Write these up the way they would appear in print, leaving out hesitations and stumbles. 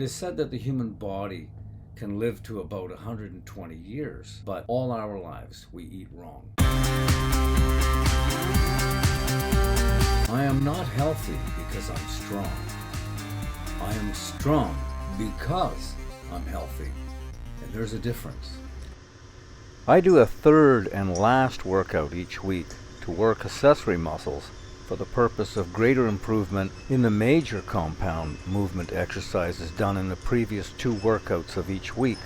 It is said that the human body can live to about 120 years, but all our lives we eat wrong. I am not healthy because I'm strong. I am strong because I'm healthy. And there's a difference. I do a third and last workout each week to work accessory muscles for the purpose of greater improvement in the major compound movement exercises done in the previous 2 workouts of each week.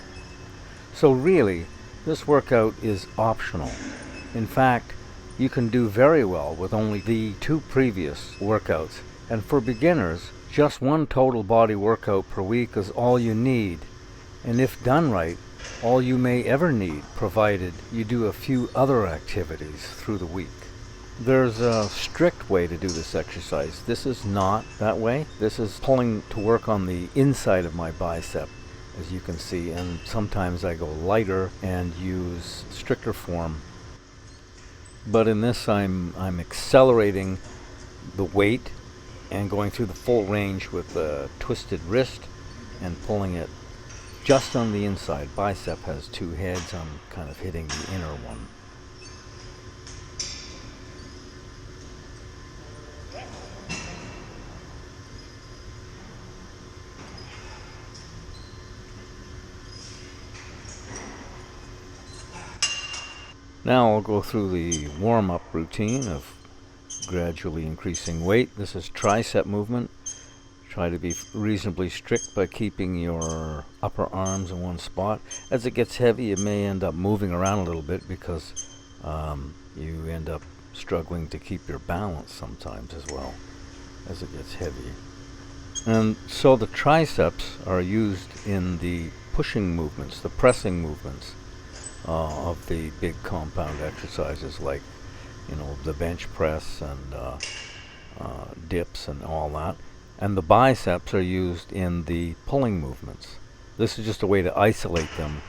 So really, this workout is optional. In fact, you can do very well with only the 2 previous workouts. And for beginners, just 1 total body workout per week is all you need. And if done right, all you may ever need, provided you do a few other activities through the week. There's a strict way to do this exercise. This is not that way. This is pulling to work on the inside of my bicep, as you can see, and sometimes I go lighter and use stricter form. But in this I'm accelerating the weight and going through the full range with a twisted wrist and pulling it just on the inside. Bicep has 2 heads. I'm kind of hitting the inner one. Now I'll go through the warm-up routine of gradually increasing weight. This is tricep movement. Try to be reasonably strict by keeping your upper arms in one spot. As it gets heavy, you may end up moving around a little bit because you end up struggling to keep your balance sometimes as well as it gets heavy. And so the triceps are used in the pushing movements, the pressing movements of the big compound exercises, like the bench press and dips and all that. And the biceps are used in the pulling movements. This is just a way to isolate them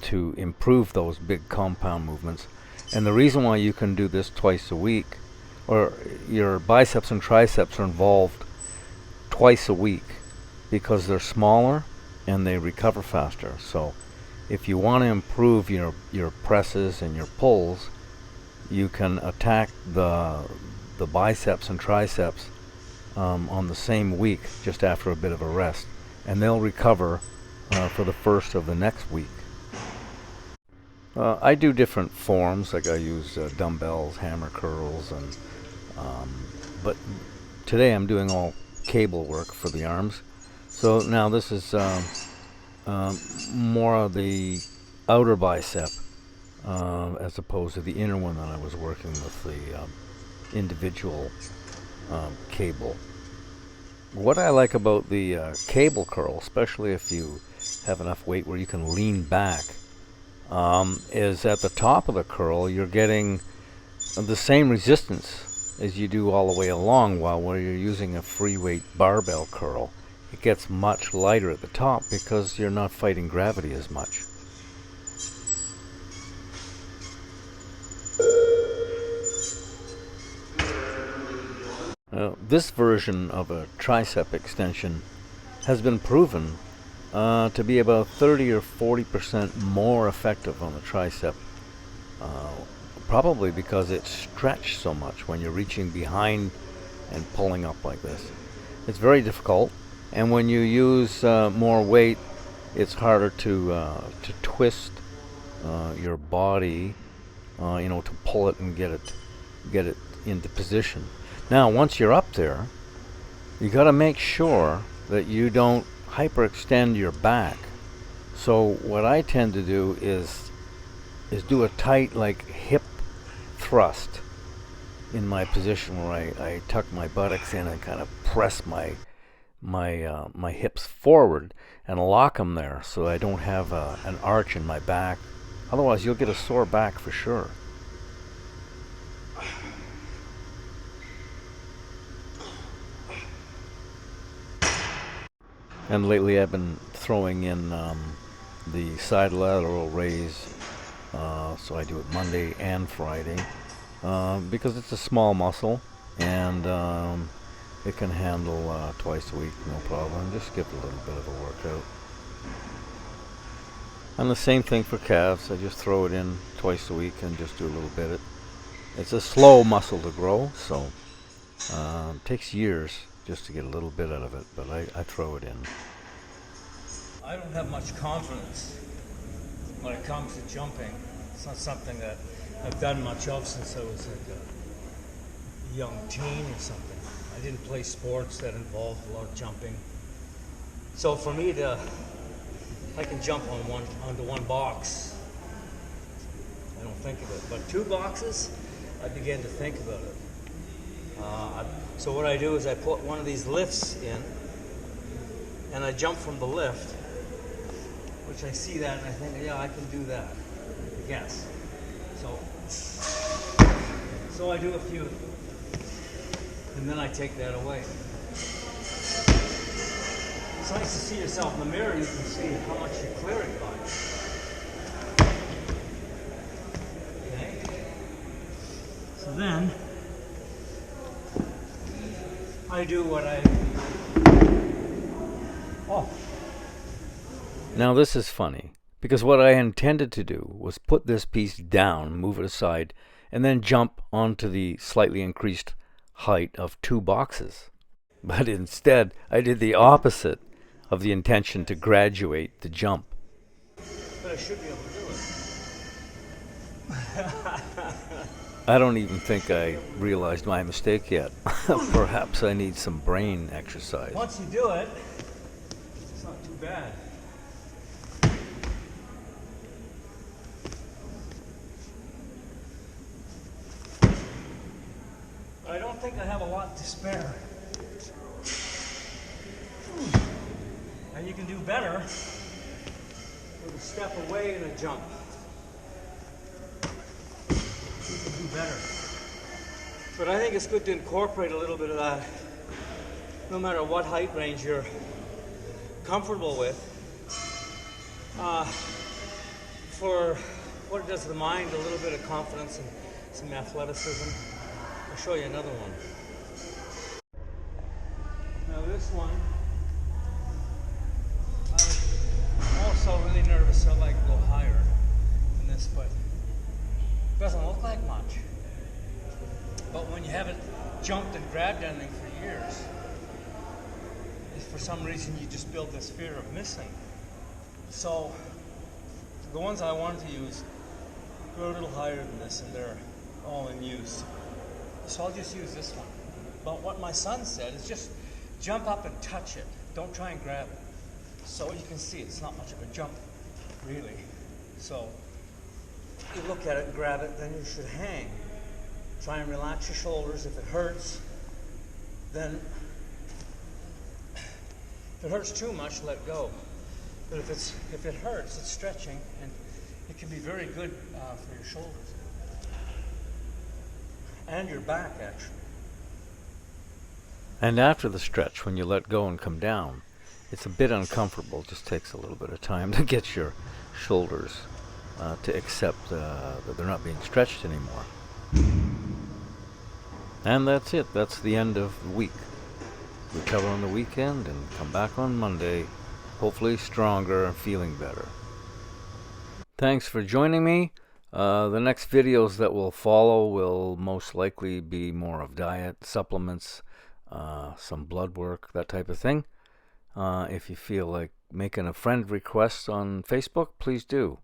to improve those big compound movements. And the reason why you can do this twice a week, or your biceps and triceps are involved twice a week, because they're smaller and they recover faster. So if you want to improve your presses and your pulls, you can attack the biceps and triceps on the same week, just after a bit of a rest, and they'll recover for the first of the next week. I do different forms, like I use dumbbells, hammer curls, and but today I'm doing all cable work for the arms. So now this is more of the outer bicep as opposed to the inner one that I was working with the individual cable. What I like about the cable curl, especially if you have enough weight where you can lean back, is at the top of the curl you're getting the same resistance as you do all the way along, while where you're using a free weight barbell curl, it gets much lighter at the top because you're not fighting gravity as much. This version of a tricep extension has been proven to be about 30 or 40% more effective on the tricep, probably because it's stretched so much when you're reaching behind and pulling up like this. It's very difficult, and when you use more weight, it's harder to twist your body, to pull it and get it into position. Now, once you're up there, you got to make sure that you don't hyperextend your back. So what I tend to do is do a tight, like, hip thrust in my position, where I tuck my buttocks in and kind of press my hips forward and lock them there, so I don't have an arch in my back. Otherwise, you'll get a sore back for sure. And lately I've been throwing in the side lateral raise, so I do it Monday and Friday, because it's a small muscle, and it can handle twice a week, no problem. Just give it a little bit of a workout. And the same thing for calves. I just throw it in twice a week and just do a little bit. It's a slow muscle to grow, so it takes years just to get a little bit out of it, but I throw it in. I don't have much confidence when it comes to jumping. It's not something that I've done much of since I was like a young teen or something. I didn't play sports that involved a lot of jumping. So for me to, if I can jump onto one box, I don't think of it. But 2 boxes, I begin to think about it. So what I do is I put one of these lifts in, and I jump from the lift, which I see that and I think, yeah, I can do that. Yes. So I do a few, and then I take that away. It's nice to see yourself in the mirror. You can see how much you're clearing by. Okay. So then I do what I. Oh. Now this is funny, because what I intended to do was put this piece down, move it aside, and then jump onto the slightly increased height of 2 boxes. But instead, I did the opposite of the intention to graduate the jump. But I should be able to do it. I don't even think I realized my mistake yet. Perhaps I need some brain exercise. Once you do it, it's not too bad. I don't think I have a lot to spare. And you can do better with a step away and a jump. You can do better. But I think it's good to incorporate a little bit of that, no matter what height range you're comfortable with. For what it does to the mind, a little bit of confidence and some athleticism. I'll show you another one. Now this one, I'm also really nervous, so I'd like to go higher than this, but it doesn't look like much. But when you haven't jumped and grabbed anything for years, if for some reason you just build this fear of missing. So the ones I wanted to use go a little higher than this, and they're all in use. So I'll just use this one. But what my son said is just jump up and touch it. Don't try and grab it. So you can see it's not much of a jump, really. So you look at it and grab it, then you should hang. Try and relax your shoulders. If it hurts, then if it hurts too much, let go. But if it hurts, it's stretching, and it can be very good for your shoulders. And your back, actually. And after the stretch, when you let go and come down, it's a bit uncomfortable. It just takes a little bit of time to get your shoulders to accept that they're not being stretched anymore. And that's it. That's the end of the week. Recover on the weekend and come back on Monday, hopefully stronger and feeling better. Thanks for joining me. The next videos that will follow will most likely be more of diet, supplements, some blood work, that type of thing. If you feel like making a friend request on Facebook, please do.